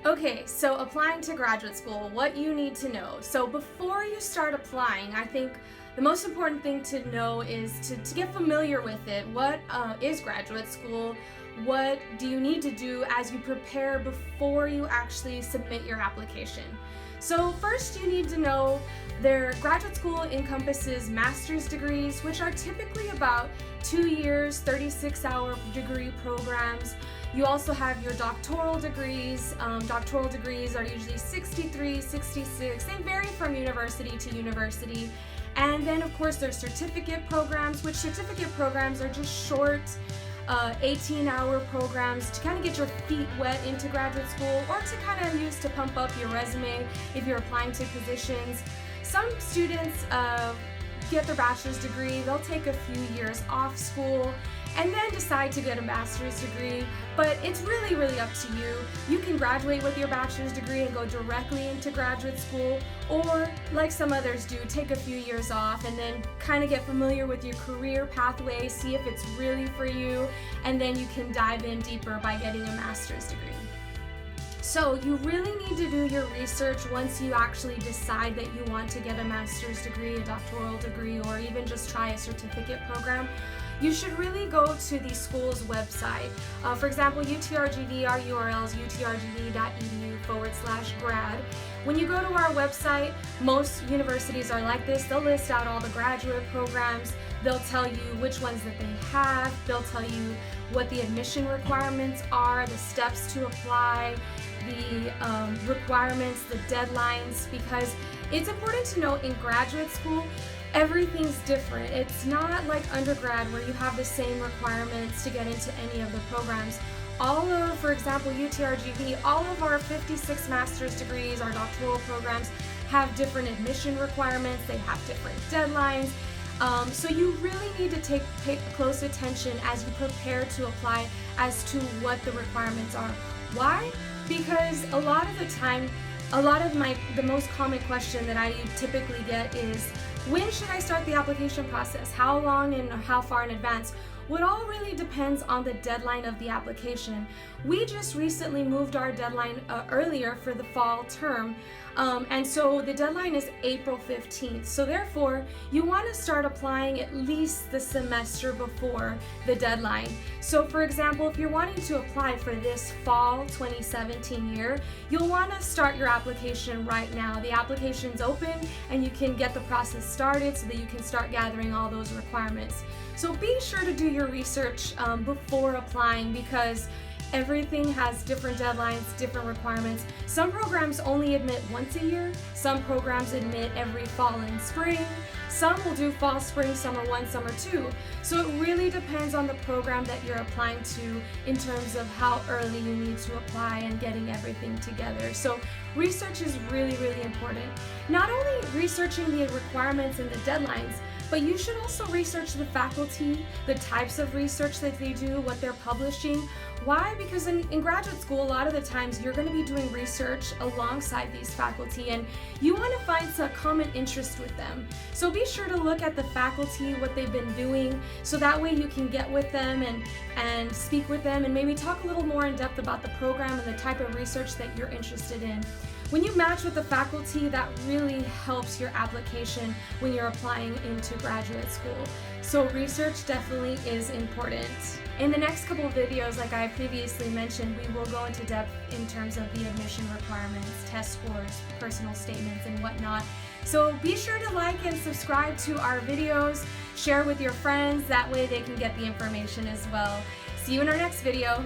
Okay, so applying to graduate school, what you need to know. So before you start applying, I think the most important thing to know is to get familiar with it. What is graduate school? What do you need to do as you prepare before you actually submit your application? So first you need to know their graduate school encompasses master's degrees, which are typically about 2 years, 36-hour degree programs. You also have your doctoral degrees. Doctoral degrees are usually 63, 66. They vary from university to university. And then of course there's certificate programs, which certificate programs are just short 18-hour programs to kind of get your feet wet into graduate school, or to kind of use to pump up your resume if you're applying to positions. Some students get their bachelor's degree, they'll take a few years off school and then decide to get a master's degree, but it's really up to you. You can graduate with your bachelor's degree and go directly into graduate school, or like some others do, take a few years off and then kind of get familiar with your career pathway, see if it's really for you, and then you can dive in deeper by getting a master's degree. So you really need to do your research once you actually decide that you want to get a master's degree, a doctoral degree, or even just try a certificate program. You should really go to the school's website. For example, UTRGV, our URL is utrgv.edu/grad. When you go to our website, most universities are like this. They'll list out all the graduate programs. They'll tell you which ones that they have. They'll tell you what the admission requirements are, the steps to apply, the requirements, the deadlines, because it's important to note in graduate school, everything's different. It's not like undergrad where you have the same requirements to get into any of the programs. All of, for example, UTRGV, all of our 56 master's degrees, our doctoral programs have different admission requirements, they have different deadlines. So you really need to pay close attention as you prepare to apply as to what the requirements are. Why? Because a lot of the time, the most common question that I typically get is, when should I start the application process? How long and how far in advance? Well, it all really depends on the deadline of the application. We just recently moved our deadline earlier for the fall term, and so the deadline is April 15th. So therefore, you want to start applying at least the semester before the deadline. So for example, if you're wanting to apply for this fall 2017 year, you'll want to start your application right now. The application's open and you can get the process started so that you can start gathering all those requirements. So be sure to do your research before applying, because everything has different deadlines, different requirements. Some programs only admit once a year. Some programs admit every fall and spring. Some will do fall, spring, summer 1, summer 2. So it really depends on the program that you're applying to in terms of how early you need to apply and getting everything together. So research is really important. Not only researching the requirements and the deadlines, but you should also research the faculty, the types of research that they do, what they're publishing. Why? Because in graduate school, a lot of the times you're going to be doing research alongside these faculty, and you want to find some common interest with them. So be sure to look at the faculty, what they've been doing, so that way you can get with them and speak with them and maybe talk a little more in depth about the program and the type of research that you're interested in. When you match with the faculty, that really helps your application when you're applying into graduate school. So research definitely is important. In the next couple of videos, like I previously mentioned, we will go into depth in terms of the admission requirements, test scores, personal statements, and whatnot. So be sure to like and subscribe to our videos, share with your friends, that way they can get the information as well. See you in our next video.